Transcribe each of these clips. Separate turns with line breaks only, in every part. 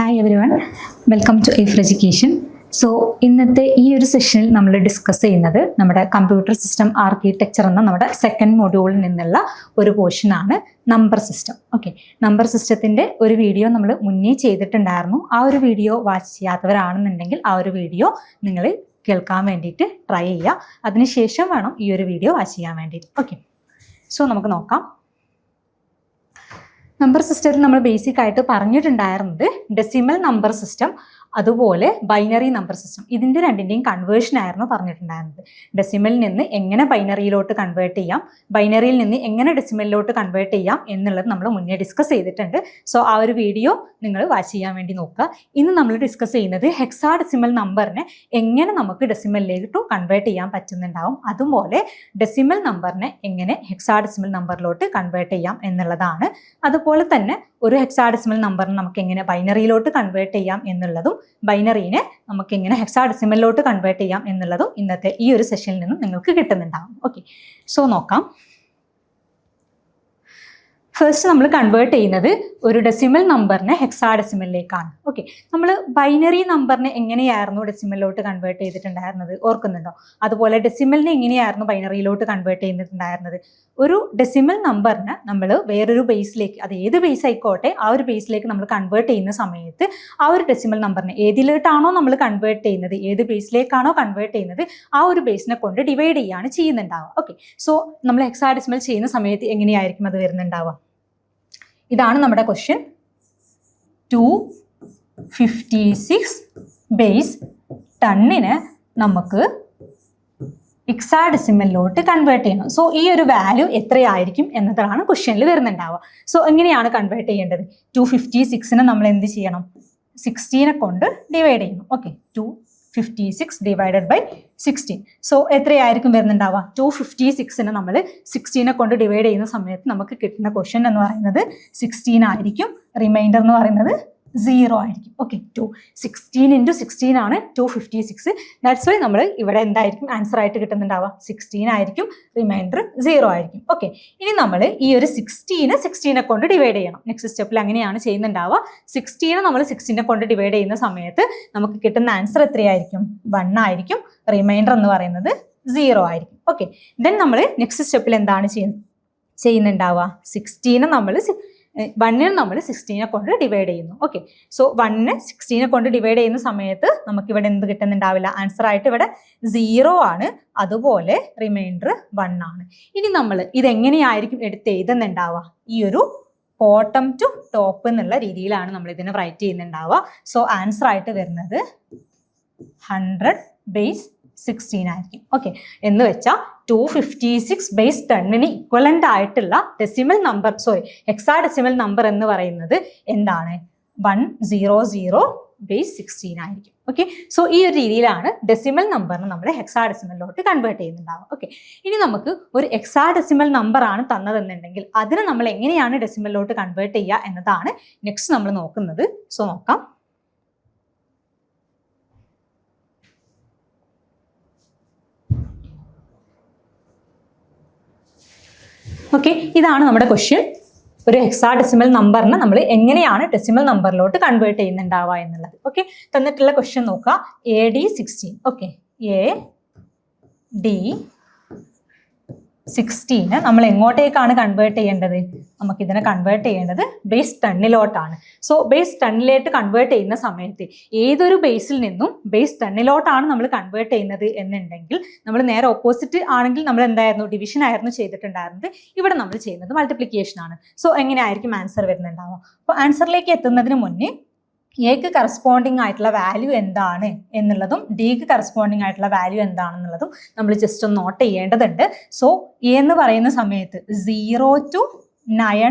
Hi everyone, welcome to എയ്ഫ് education. So ഇന്നത്തെ ഈ ഒരു സെഷനിൽ നമ്മൾ ഡിസ്കസ് ചെയ്യുന്നത് നമ്മുടെ കമ്പ്യൂട്ടർ സിസ്റ്റം ആർക്കിടെക്ചർ എന്ന നമ്മുടെ സെക്കൻഡ് മൊഡ്യൂളിൽ നിന്നുള്ള ഒരു പോർഷനാണ് നമ്പർ സിസ്റ്റം. ഓക്കെ, നമ്പർ സിസ്റ്റത്തിൻ്റെ ഒരു വീഡിയോ നമ്മൾ മുന്നേ ചെയ്തിട്ടുണ്ടായിരുന്നു. ആ ഒരു വീഡിയോ വാച്ച് ചെയ്യാത്തവരാണെന്നുണ്ടെങ്കിൽ ആ ഒരു വീഡിയോ നിങ്ങൾ കേൾക്കാൻ വേണ്ടിയിട്ട് ട്രൈ ചെയ്യുക. അതിനുശേഷം വേണം ഈ ഒരു വീഡിയോ വാച്ച് ചെയ്യാൻ വേണ്ടിയിട്ട്. ഓക്കെ, സോ നമുക്ക് നോക്കാം. നമ്പർ സിസ്റ്റത്തിൽ നമ്മൾ ബേസിക് ആയിട്ട് പറഞ്ഞിട്ടുണ്ടായിരുന്നത് ഡെസിമൽ നമ്പർ സിസ്റ്റം അതുപോലെ ബൈനറി നമ്പർ സിസ്റ്റം, ഇതിൻ്റെ രണ്ടിൻ്റെയും കൺവേർഷൻ ആയിരുന്നു പറഞ്ഞിട്ടുണ്ടായിരുന്നത്. ഡെസിമലിൽ നിന്ന് എങ്ങനെ ബൈനറിയിലോട്ട് കൺവേർട്ട് ചെയ്യാം, ബൈനറിയിൽ നിന്ന് എങ്ങനെ ഡെസിമലിലോട്ട് കൺവേർട്ട് ചെയ്യാം എന്നുള്ളത് നമ്മൾ മുന്നേ ഡിസ്കസ് ചെയ്തിട്ടുണ്ട്. സോ ആ ഒരു വീഡിയോ നിങ്ങൾ വാച്ച് ചെയ്യാൻ വേണ്ടി നോക്കുക. ഇന്ന് നമ്മൾ ഡിസ്കസ് ചെയ്യുന്നത് ഹെക്സാഡെസിമൽ നമ്പറിനെ എങ്ങനെ നമുക്ക് ഡെസിമലിലേക്ക് കൺവേർട്ട് ചെയ്യാൻ പറ്റുന്നുണ്ടാവും, അതുപോലെ ഡെസിമൽ നമ്പറിനെ എങ്ങനെ ഹെക്സാഡെസിമൽ നമ്പറിലോട്ട് കൺവേർട്ട് ചെയ്യാം എന്നുള്ളതാണ്. അതുപോലെ തന്നെ ഒരു ഹെക്സാഡെസിമൽ നമ്പറിനെ നമുക്ക് എങ്ങനെ ബൈനറിയിലോട്ട് കൺവേർട്ട് ചെയ്യാം എന്നുള്ളതും ബൈനറിനെ നമുക്ക് എങ്ങനെ ഹെക്സാഡെസിമലിലോട്ട് കൺവേർട്ട് ചെയ്യാം എന്നുള്ളതും ഇന്നത്തെ ഈ ഒരു സെഷനിൽ നിന്നും നിങ്ങൾക്ക് കിട്ടുന്നുണ്ടാവും. ഓക്കെ, സോ നോക്കാം. ഫസ്റ്റ് നമ്മൾ കൺവേർട്ട് ചെയ്യുന്നത് ഒരു ഡെസിമൽ നമ്പറിനെ ഹെക്സാഡെസിമലിലേക്കാണ്. ഓക്കെ, നമ്മൾ ബൈനറി നമ്പറിനെ എങ്ങനെയായിരുന്നു ഡെസിമലിലോട്ട് കൺവേർട്ട് ചെയ്തിട്ടുണ്ടായിരുന്നത് ഓർക്കുന്നുണ്ടോ? അതുപോലെ ഡെസിമലിനെ എങ്ങനെയായിരുന്നു ബൈനറിയിലോട്ട് കൺവേർട്ട് ചെയ്തിട്ടുണ്ടായിരുന്നത്? ഒരു ഡെസിമൽ നമ്പറിനെ നമ്മൾ വേറൊരു ബേസിലേക്ക്, അത് ഏത് ബേസ് ആയിക്കോട്ടെ, ആ ഒരു ബേസിലേക്ക് നമ്മൾ കൺവേർട്ട് ചെയ്യുന്ന സമയത്ത് ആ ഒരു ഡെസിമൽ നമ്പറിനെ ഏതിലോട്ടാണോ നമ്മൾ കൺവേർട്ട് ചെയ്യുന്നത്, ഏത് ബേസിലേക്കാണോ കൺവേർട്ട് ചെയ്യുന്നത്, ആ ഒരു ബേസിനെ കൊണ്ട് ഡിവൈഡ് ചെയ്യുകയാണ് ചെയ്യുന്നുണ്ടാവുക. ഓക്കെ, സോ നമ്മൾ ഹെക്സാഡെസിമൽ ചെയ്യുന്ന സമയത്ത് എങ്ങനെയായിരിക്കും അത് വരുന്നുണ്ടാവുക? ഇതാണ് നമ്മുടെ ക്വസ്റ്റ്യൻ. 256 ബേസ് 10നെ നമുക്ക് ഹെക്സാഡെസിമലിലോട്ട് കൺവേർട്ട് ചെയ്യണം. സോ ഈ ഒരു വാല്യൂ എത്രയായിരിക്കും എന്നതാണ് ക്വസ്റ്റ്യനിൽ വരുന്നുണ്ടാവുക. സോ എങ്ങനെയാണ് കൺവേർട്ട് ചെയ്യേണ്ടത്? 256നെ നമ്മൾ എന്ത് ചെയ്യണം? 16നെ കൊണ്ട് ഡിവൈഡ് ചെയ്യണം. Okay, 256 divided by 16. സോ എത്രയായിരിക്കും വരുന്നുണ്ടാവുക? 256നെ നമ്മൾ 16നെ കൊണ്ട് ഡിവൈഡ് ചെയ്യുന്ന സമയത്ത് നമുക്ക് കിട്ടുന്ന ക്വസ്റ്റ്യൻ എന്ന് പറയുന്നത് 16 ആയിരിക്കും. റിമൈൻഡർ എന്ന് പറയുന്നത് 0 ആയിരിക്കും. ഓക്കെ, 16 × 16 ആണ് 256. ദാറ്റ്സ് വൈ നമ്മൾ ഇവിടെ എന്തായിരിക്കും ആൻസർ ആയിട്ട് കിട്ടുന്നുണ്ടാവുക? 16 ആയിരിക്കും. റിമൈൻഡർ 0 ആയിരിക്കും. ഓക്കെ, ഇനി നമ്മൾ ഈ ഒരു 16നെ കൊണ്ട് ഡിവൈഡ് ചെയ്യണം. നെക്സ്റ്റ് സ്റ്റെപ്പിൽ അങ്ങനെയാണ് ചെയ്യുന്നുണ്ടാവുക. 16നെ നമ്മൾ 16നെ കൊണ്ട് ഡിവൈഡ് ചെയ്യുന്ന സമയത്ത് നമുക്ക് കിട്ടുന്ന ആൻസർ എത്രയായിരിക്കും? 1 ആയിരിക്കും. റിമൈൻഡർ എന്ന് പറയുന്നത് 0 ആയിരിക്കും. ഓക്കെ, ദെൻ നമ്മൾ നെക്സ്റ്റ് സ്റ്റെപ്പിൽ എന്താണ് ചെയ്യുന്നുണ്ടാവുക? 1നെ നമ്മൾ 16നെ കൊണ്ട് ഡിവൈഡ് ചെയ്യുന്നു. ഓക്കെ, സോ 1നെ 16നെ കൊണ്ട് ഡിവൈഡ് ചെയ്യുന്ന സമയത്ത് നമുക്കിവിടെ എന്ത് കിട്ടുന്നുണ്ടാവില്ല? ആൻസർ ആയിട്ട് ഇവിടെ 0 ആണ്. അതുപോലെ റിമൈൻഡർ 1 ആണ്. ഇനി നമ്മൾ ഇതെങ്ങനെയായിരിക്കും എടുത്ത് എഴുതുന്നുണ്ടാവുക? ഈ ഒരു ബോട്ടം ടു ടോപ്പ് എന്നുള്ള രീതിയിലാണ് നമ്മൾ ഇതിനെ റൈറ്റ് ചെയ്യുന്നുണ്ടാവുക. സോ ആൻസർ ആയിട്ട് വരുന്നത് 100 ബേസ് 16 ആയിരിക്കും. ഓക്കെ, എന്ന് വെച്ചാൽ 256 ബേസ് 10ന് ഇക്വലന്റ് ആയിട്ടുള്ള ഡെസിമൽ നമ്പർ, ഹെക്സാഡെസിമൽ നമ്പർ എന്ന് പറയുന്നത് എന്താണ്? 100 ബേസ് 16 ആയിരിക്കും. ഓക്കെ, സോ ഈ ഒരു രീതിയിലാണ് ഡെസിമൽ നമ്പറിനെ നമ്മൾ ഹെക്സാഡെസിമലിലോട്ട് കൺവേർട്ട് ചെയ്യുന്നുണ്ടാവുക. ഓക്കെ, ഇനി നമുക്ക് ഒരു ഹെക്സാഡെസിമൽ നമ്പർ ആണ് തന്നതെന്നുണ്ടെങ്കിൽ അതിനെ നമ്മൾ എങ്ങനെയാണ് ഡെസിമലിലോട്ട് കൺവേർട്ട് ചെയ്യുക എന്നതാണ് നെക്സ്റ്റ് നമ്മൾ നോക്കുന്നത്. സോ നോക്കാം. ഓക്കെ, ഇതാണ് നമ്മുടെ ക്വസ്റ്റ്യൻ. ഒരു ഹെക്സാഡെസിമൽ നമ്പറിനെ നമ്മൾ എങ്ങനെയാണ് ഡെസിമൽ നമ്പറിലോട്ട് കൺവേർട്ട് ചെയ്യുന്നുണ്ടാവുക എന്നുള്ളത്. ഓക്കെ, തന്നിട്ടുള്ള ക്വസ്റ്റ്യൻ നോക്കുക. AD 16. ഓക്കെ, AD 16 നമ്മൾ എങ്ങോട്ടേക്കാണ് കൺവേർട്ട് ചെയ്യേണ്ടത്? നമുക്കിതിനെ കൺവേർട്ട് ചെയ്യേണ്ടത് ബേസ് 10ലോട്ടാണ്. സോ ബേസ് 10ലോട്ട് കൺവേർട്ട് ചെയ്യുന്ന സമയത്ത് ഏതൊരു ബേസിൽ നിന്നും ബേസ് 10ലോട്ടാണ് നമ്മൾ കൺവേർട്ട് ചെയ്യുന്നത് എന്നുണ്ടെങ്കിൽ നമ്മൾ നേരെ ഓപ്പോസിറ്റ് ആണെങ്കിൽ നമ്മൾ എന്തായിരുന്നു? ഡിവിഷൻ ആയിരുന്നു ചെയ്തിട്ടുണ്ടായിരുന്നത്. ഇവിടെ നമ്മൾ ചെയ്യുന്നത് മൾട്ടിപ്ലിക്കേഷൻ ആണ്. സോ എങ്ങനെയായിരിക്കും ആൻസർ വരുന്നുണ്ടാവുക? അപ്പോൾ ആൻസറിലേക്ക് എത്തുന്നതിന് മുന്നേ എക്ക് കറസ്പോണ്ടിങ് ആയിട്ടുള്ള വാല്യൂ എന്താണ് എന്നുള്ളതും ഡിക്ക് കറസ്പോണ്ടിങ് ആയിട്ടുള്ള വാല്യൂ എന്താണെന്നുള്ളതും നമ്മൾ ജസ്റ്റ് ഒന്ന് നോട്ട് ചെയ്യേണ്ടതുണ്ട്. സോ എ എന്ന് പറയുന്ന സമയത്ത് 0 to 9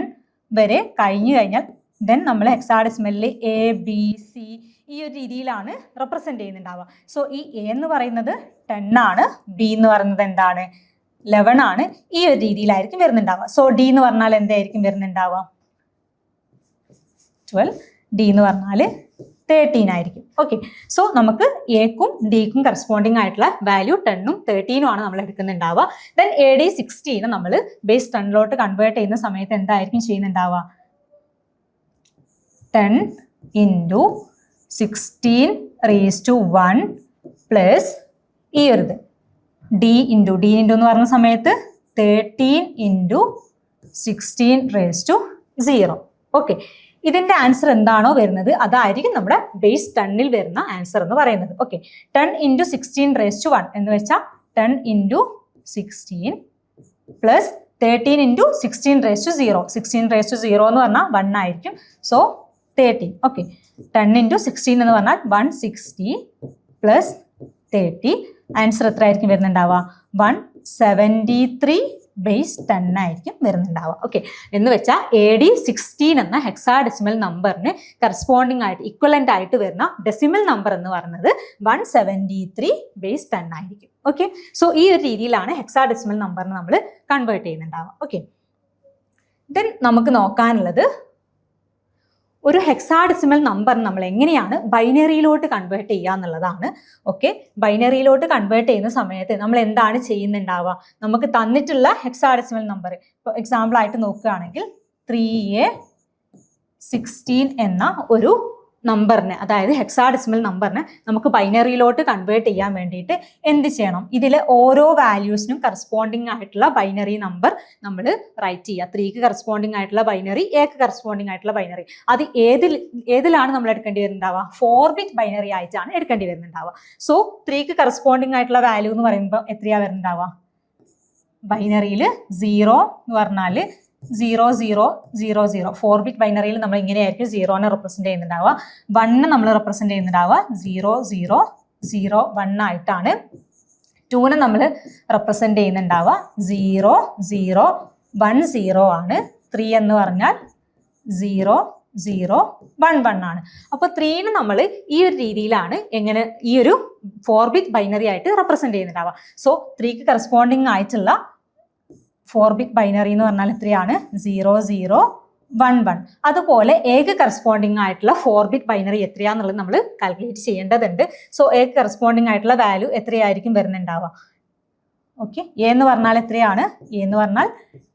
വരെ കഴിഞ്ഞു കഴിഞ്ഞാൽ ദെൻ നമ്മൾ ഹെക്സാഡെസിമലിൽ ABC ഈ ഒരു രീതിയിലാണ് റെപ്രസെന്റ് ചെയ്യുന്നുണ്ടാവുക. സോ ഈ എ എന്ന് പറയുന്നത് 10 ആണ്, ബി എന്ന് പറയുന്നത് എന്താണ്? 11 ആണ്. ഈ ഒരു രീതിയിലായിരിക്കും വരുന്നുണ്ടാവുക. സോ ഡി എന്ന് പറഞ്ഞാൽ എന്തായിരിക്കും വരുന്നുണ്ടാവുക? 12. ഡി എന്ന് പറഞ്ഞാൽ 13 ആയിരിക്കും. ഓക്കെ, സോ നമുക്ക് എക്കും ഡിക്കും കറസ്പോണ്ടിങ് ആയിട്ടുള്ള വാല്യൂ 10ഉം 13ഉം ആണ് നമ്മൾ എടുക്കുന്നുണ്ടാവുക. ദെൻ AD 16 നമ്മൾ ബേസ് 10ലോട്ട് കൺവേർട്ട് ചെയ്യുന്ന സമയത്ത് എന്തായിരിക്കും ചെയ്യുന്നുണ്ടാവുക? 10 ഇൻറ്റു 16⁻1 പ്ലസ് ഈ ഒരു ഇത് ഡി ഇൻറ്റു എന്ന് പറഞ്ഞ സമയത്ത് 13 × 16⁻0. ഓക്കെ, ഇതിന്റെ ആൻസർ എന്താണോ വരുന്നത് അതായിരിക്കും നമ്മുടെ ബേസ് 10ൽ വരുന്ന ആൻസർ എന്ന് പറയുന്നത്. ഓക്കെ, 10 × 16⁻1 എന്ന് വെച്ചാൽ 10 × 16 പ്ലസ് 13 × 16⁻0. 16⁻0 എന്ന് പറഞ്ഞാൽ 1 ആയിരിക്കും. സോ 13. ഓക്കെ, 10 × 16 എന്ന് പറഞ്ഞാൽ 160 പ്ലസ് 30. ആൻസർ എത്ര ആയിരിക്കും വരുന്നുണ്ടാവുക? 173/10 ആയിരിക്കും വരുന്നുണ്ടാവുക. ഓക്കെ, എന്ന് വെച്ചാൽ AD 16 എന്ന ഹെക്സാഡെസിമൽ നമ്പറിന് കറസ്പോണ്ടിങ് ആയിട്ട് ഇക്വലന്റ് ആയിട്ട് വരുന്ന ഡെസിമൽ നമ്പർ എന്ന് പറയുന്നത് 173/10 ആയിരിക്കും. ഓക്കെ, സോ ഈ ഒരു രീതിയിലാണ് ഹെക്സാഡെസിമൽ നമ്പറിനെ നമ്മൾ കൺവേർട്ട് ചെയ്യുന്നുണ്ടാവുക. ഓക്കെ, ദെൻ നമുക്ക് നോക്കാനുള്ളത് ഒരു ഹെക്സാഡെസിമൽ നമ്പർ നമ്മൾ എങ്ങനെയാണ് ബൈനറിയിലോട്ട് കൺവേർട്ട് ചെയ്യുക എന്നുള്ളതാണ്. ഓക്കെ, ബൈനറിയിലോട്ട് കൺവേർട്ട് ചെയ്യുന്ന സമയത്ത് നമ്മൾ എന്താണ് ചെയ്യുന്നുണ്ടാവുക? നമുക്ക് തന്നിട്ടുള്ള ഹെക്സാഡെസിമൽ നമ്പർ ഇപ്പോൾ എക്സാമ്പിൾ ആയിട്ട് നോക്കുകയാണെങ്കിൽ 3A16 എന്ന ഒരു നമ്പറിനെ, അതായത് ഹെക്സാഡെസിമൽ നമ്പറിനെ നമുക്ക് ബൈനറിയിലോട്ട് കൺവേർട്ട് ചെയ്യാൻ വേണ്ടിയിട്ട് എന്ത് ചെയ്യണം? ഇതിലെ ഓരോ വാല്യൂസിനും കറസ്പോണ്ടിങ് ആയിട്ടുള്ള ബൈനറി നമ്പർ നമ്മൾ റൈറ്റ് ചെയ്യുക. 3ക്ക് കറസ്പോണ്ടിങ് ആയിട്ടുള്ള ബൈനറി, എക്ക് കറസ്പോണ്ടിങ് ആയിട്ടുള്ള ബൈനറി. അത് ഏതിലാണ് നമ്മൾ എടുക്കേണ്ടി വരുന്നുണ്ടാവുക? 4-bit ബൈനറി ആയിട്ടാണ് എടുക്കേണ്ടി വരുന്നുണ്ടാവുക. സോ 3ക്ക് കറസ്പോണ്ടിങ് ആയിട്ടുള്ള വാല്യൂ എന്ന് പറയുമ്പോൾ എത്രയാ വരുന്നുണ്ടാവുക? ബൈനറിയിൽ 0 എന്ന് പറഞ്ഞാൽ 0000. 4-bit ബൈനറിയിൽ നമ്മൾ ഇങ്ങനെയായിരിക്കും 0നെ റെപ്രസെന്റ് ചെയ്യുന്നുണ്ടാവുക. 1 നമ്മൾ റെപ്രസെന്റ് ചെയ്യുന്നുണ്ടാവുക 0001 ആയിട്ടാണ്. 2നെ നമ്മൾ റെപ്രസെന്റ് ചെയ്യുന്നുണ്ടാവുക 0010 ആണ്. 3 എന്ന് പറഞ്ഞാൽ 0011 ആണ്. അപ്പോൾ 3ന് നമ്മൾ ഈ ഒരു രീതിയിലാണ് എങ്ങനെ ഈ ഒരു 4-bit ബൈനറി ആയിട്ട് റെപ്രസെന്റ് ചെയ്യുന്നുണ്ടാവുക. സോ 3ക്ക് കറസ്പോണ്ടിങ് ആയിട്ടുള്ള 4-bit ബൈനറി എന്ന് പറഞ്ഞാൽ എത്രയാണ്? 0011. അതുപോലെ എക്ക് കറസ്പോണ്ടിങ് ആയിട്ടുള്ള 4-bit ബൈനറി എത്രയാന്നുള്ളത് നമ്മൾ കാൽക്കുലേറ്റ് ചെയ്യേണ്ടതുണ്ട്. സോ എക്ക് കറസ്പോണ്ടിങ് ആയിട്ടുള്ള വാല്യൂ എത്രയായിരിക്കും വരുന്നുണ്ടാവുക? ഓക്കെ, എ എന്ന് പറഞ്ഞാൽ എത്രയാണ്? എ എന്ന് പറഞ്ഞാൽ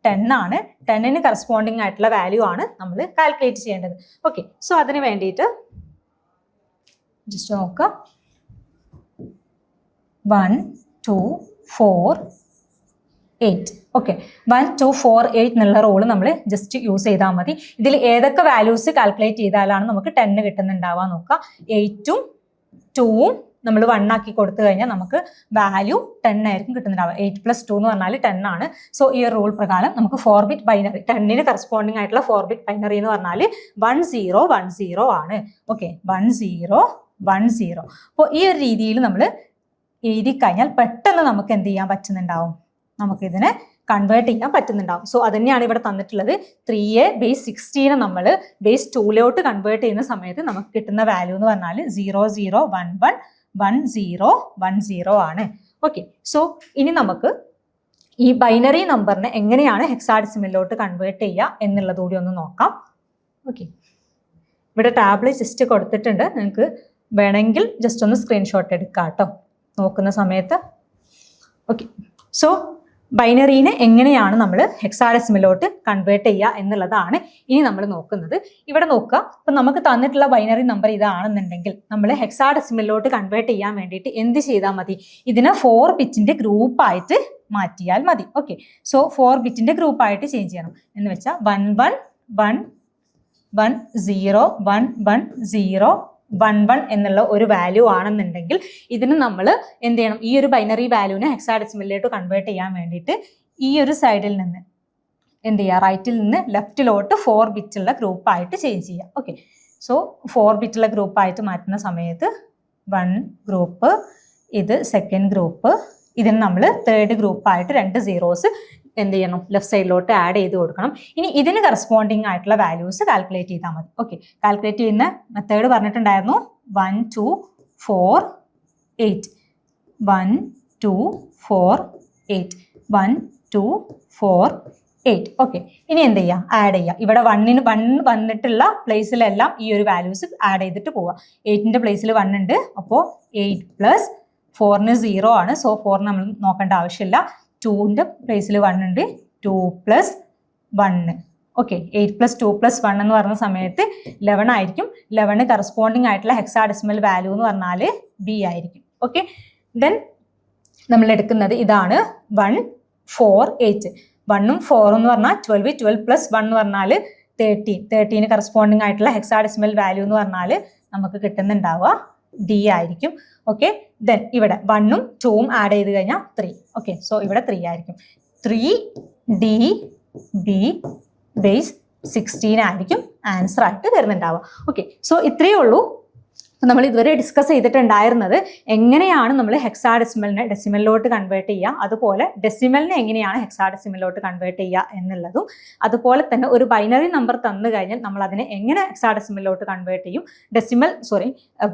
10 ആണ്. 10ന് കറസ്പോണ്ടിങ് ആയിട്ടുള്ള വാല്യൂ ആണ് നമ്മൾ കാൽക്കുലേറ്റ് ചെയ്യേണ്ടത്. ഓക്കെ, സോ അതിന് വേണ്ടിയിട്ട് ജസ്റ്റ് നോക്കുക. 1 2 4 8. ഓക്കെ, 1 2 4 8 എന്നുള്ള റൂള് നമ്മൾ ജസ്റ്റ് യൂസ് ചെയ്താൽ മതി. ഇതിൽ ഏതൊക്കെ വാല്യൂസ് കാൽക്കുലേറ്റ് ചെയ്താലാണ് നമുക്ക് 10 കിട്ടുന്നുണ്ടാവുക നോക്കുക. 8ഉം 2ഉം നമ്മൾ 1 ആക്കി കൊടുത്തു കഴിഞ്ഞാൽ നമുക്ക് വാല്യൂ 10 ആയിരിക്കും കിട്ടുന്നുണ്ടാവുക. 8 + 2 എന്ന് പറഞ്ഞാൽ 10 ആണ്. സോ ഈ ഒരു റൂൾ പ്രകാരം നമുക്ക് 4-bit ബൈനറി 10ന് കറസ്പോണ്ടിങ് ആയിട്ടുള്ള 4-bit ബൈനറി എന്ന് പറഞ്ഞാൽ 1010 ആണ്. ഓക്കെ, 1010. അപ്പോൾ ഈ ഒരു രീതിയിൽ നമ്മൾ എഴുതി കഴിഞ്ഞാൽ പെട്ടെന്ന് നമുക്ക് എന്ത് ചെയ്യാൻ പറ്റുന്നുണ്ടാവും? നമുക്കിതിനെ കൺവേർട്ട് ചെയ്യാൻ പറ്റുന്നുണ്ടാവും. സോ അതന്നെയാണ് ഇവിടെ തന്നിട്ടുള്ളത്. 3A/16 നമ്മൾ ബേസ് 2ലോട്ട് കൺവേർട്ട് ചെയ്യുന്ന സമയത്ത് നമുക്ക് കിട്ടുന്ന വാല്യൂ എന്ന് പറഞ്ഞാൽ 00111010 ആണ്. ഓക്കെ, സോ ഇനി നമുക്ക് ഈ ബൈനറി നമ്പറിനെ എങ്ങനെയാണ് ഹെക്സാഡെസിമലിലോട്ട് കൺവേർട്ട് ചെയ്യുക എന്നുള്ളത് കൂടി ഒന്ന് നോക്കാം. ഓക്കെ, ഇവിടെ ടാബിൾ ജസ്റ്റ് കൊടുത്തിട്ടുണ്ട്. നിങ്ങൾക്ക് വേണമെങ്കിൽ ജസ്റ്റ് ഒന്ന് സ്ക്രീൻഷോട്ട് എടുക്കാം കേട്ടോ നോക്കുന്ന സമയത്ത്. ഓക്കെ, സോ ബൈനറീനെ എങ്ങനെയാണ് നമ്മൾ ഹെക്സാഡെസിമലിലോട്ട് കൺവേർട്ട് ചെയ്യുക എന്നുള്ളതാണ് ഇനി നമ്മൾ നോക്കുന്നത്. ഇവിടെ നോക്കുക, ഇപ്പം നമുക്ക് തന്നിട്ടുള്ള ബൈനറി നമ്പർ ഇതാണെന്നുണ്ടെങ്കിൽ നമ്മൾ ഹെക്സാഡെസിമലിലോട്ട് കൺവേർട്ട് ചെയ്യാൻ വേണ്ടിയിട്ട് എന്ത് ചെയ്താൽ മതി? ഇതിനെ 4 ബിറ്റിന്റെ ഗ്രൂപ്പായിട്ട് മാറ്റിയാൽ മതി. ഓക്കെ, സോ 4 ബിറ്റിന്റെ ഗ്രൂപ്പായിട്ട് ചേഞ്ച് ചെയ്യണം എന്ന് വെച്ചാൽ 1111011011 എന്നുള്ള ഒരു വാല്യൂ ആണെന്നുണ്ടെങ്കിൽ ഇതിന് നമ്മൾ എന്ത് ചെയ്യണം? ഈ ഒരു ബൈനറി വാല്യൂവിനെ ഹെക്സാഡെസിമലിലോട്ട് കൺവേർട്ട് ചെയ്യാൻ വേണ്ടിയിട്ട് ഈ ഒരു സൈഡിൽ നിന്ന് എന്ത് ചെയ്യുക? റൈറ്റിൽ നിന്ന് ലെഫ്റ്റിലോട്ട് 4 ബിറ്റുള്ള ഗ്രൂപ്പായിട്ട് ചേഞ്ച് ചെയ്യുക. ഓക്കെ, സോ 4 ബിറ്റുള്ള ഗ്രൂപ്പായിട്ട് മാറ്റുന്ന സമയത്ത് 1 ഗ്രൂപ്പ്, ഇത് സെക്കൻഡ് ഗ്രൂപ്പ്, ഇതിന് നമ്മൾ തേർഡ് ഗ്രൂപ്പായിട്ട് 2 സീറോസ് എന്ത് ചെയ്യണം? ലെഫ്റ്റ് സൈഡിലോട്ട് ആഡ് ചെയ്ത് കൊടുക്കണം. ഇനി ഇതിന് കറസ്പോണ്ടിങ് ആയിട്ടുള്ള വാല്യൂസ് കാൽക്കുലേറ്റ് ചെയ്താൽ മതി. ഓക്കെ, കാൽക്കുലേറ്റ് ചെയ്യുന്ന മെത്തേഡ് പറഞ്ഞിട്ടുണ്ടായിരുന്നു 1 2 4 8 1 2 4 8 1 2 4 8. ഓക്കെ, ഇനി എന്ത് ചെയ്യുക? ആഡ് ചെയ്യുക. ഇവിടെ 1 വന്നിട്ടുള്ള പ്ലേസിലെല്ലാം ഈ ഒരു വാല്യൂസ് ആഡ് ചെയ്തിട്ട് പോവുക. 8ന്റെ പ്ലേസിൽ 1 ഉണ്ട്. അപ്പോൾ 8 + 4ന് 0 ആണ്. സോ 4 നമ്മൾ നോക്കേണ്ട ആവശ്യമില്ല. 2ന്റെ പ്ലേസിൽ 1 ഉണ്ട്. 2 + 1. ഓക്കെ 8+2+1 എന്ന് പറയുന്ന സമയത്ത് 11 ആയിരിക്കും. 11 കറസ്പോണ്ടിങ് ആയിട്ടുള്ള ഹെക്സാഡെസിമൽ വാല്യൂ എന്ന് പറഞ്ഞാൽ B ആയിരിക്കും. ഓക്കെ, ദെൻ നമ്മൾ എടുക്കുന്നത് ഇതാണ് 1, 4, 8. 1ഉം 4 എന്ന് പറഞ്ഞാൽ 12, 12+1 എന്ന് പറഞ്ഞാൽ 13 കറസ്പോണ്ടിങ് ആയിട്ടുള്ള ഹെക്സാഡെസിമൽ വാല്യൂ എന്ന് പറഞ്ഞാൽ നമുക്ക് കിട്ടുന്നുണ്ടാവുക D ആയിരിക്കും. ഓക്കെ, ദെൻ ഇവിടെ 1ഉം 2ഉം ആഡ് ചെയ്ത് കഴിഞ്ഞാൽ 3. ഓക്കെ, സോ ഇവിടെ 3 ആയിരിക്കും. 3DB ബേസ് 16 ആയിരിക്കും ആൻസർ ആയിട്ട് വരുന്നുണ്ടാവുക. ഓക്കെ, സോ ഇത്രയേ ഉള്ളൂ നമ്മൾ ഇതുവരെ ഡിസ്കസ് ചെയ്തിട്ടുണ്ടായിരുന്നത്. എങ്ങനെയാണ് നമ്മൾ ഹെക്സാഡെസിമലിനെ ഡെസിമലിലോട്ട് കൺവേർട്ട് ചെയ്യുക, അതുപോലെ ഡെസിമലിനെ എങ്ങനെയാണ് ഹെക്സാഡെസിമലിലോട്ട് കൺവേർട്ട് ചെയ്യുക എന്നുള്ളതും, അതുപോലെ തന്നെ ഒരു ബൈനറി നമ്പർ തന്നു കഴിഞ്ഞാൽ നമ്മൾ അതിനെ എങ്ങനെ ഹെക്സാഡെസിമലിലോട്ട് കൺവേർട്ട് ചെയ്യും,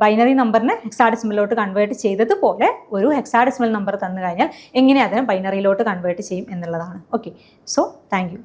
ബൈനറി നമ്പറിനെ ഹെക്സാഡെസിമലിലോട്ട് കൺവേർട്ട് ചെയ്തതുപോലെ ഒരു ഹെക്സാഡെസിമൽ നമ്പർ തന്നു കഴിഞ്ഞാൽ എങ്ങനെ അതിനെ ബൈനറിയിലോട്ട് കൺവേർട്ട് ചെയ്യും എന്നുള്ളതാണ്. Okay, so thank you.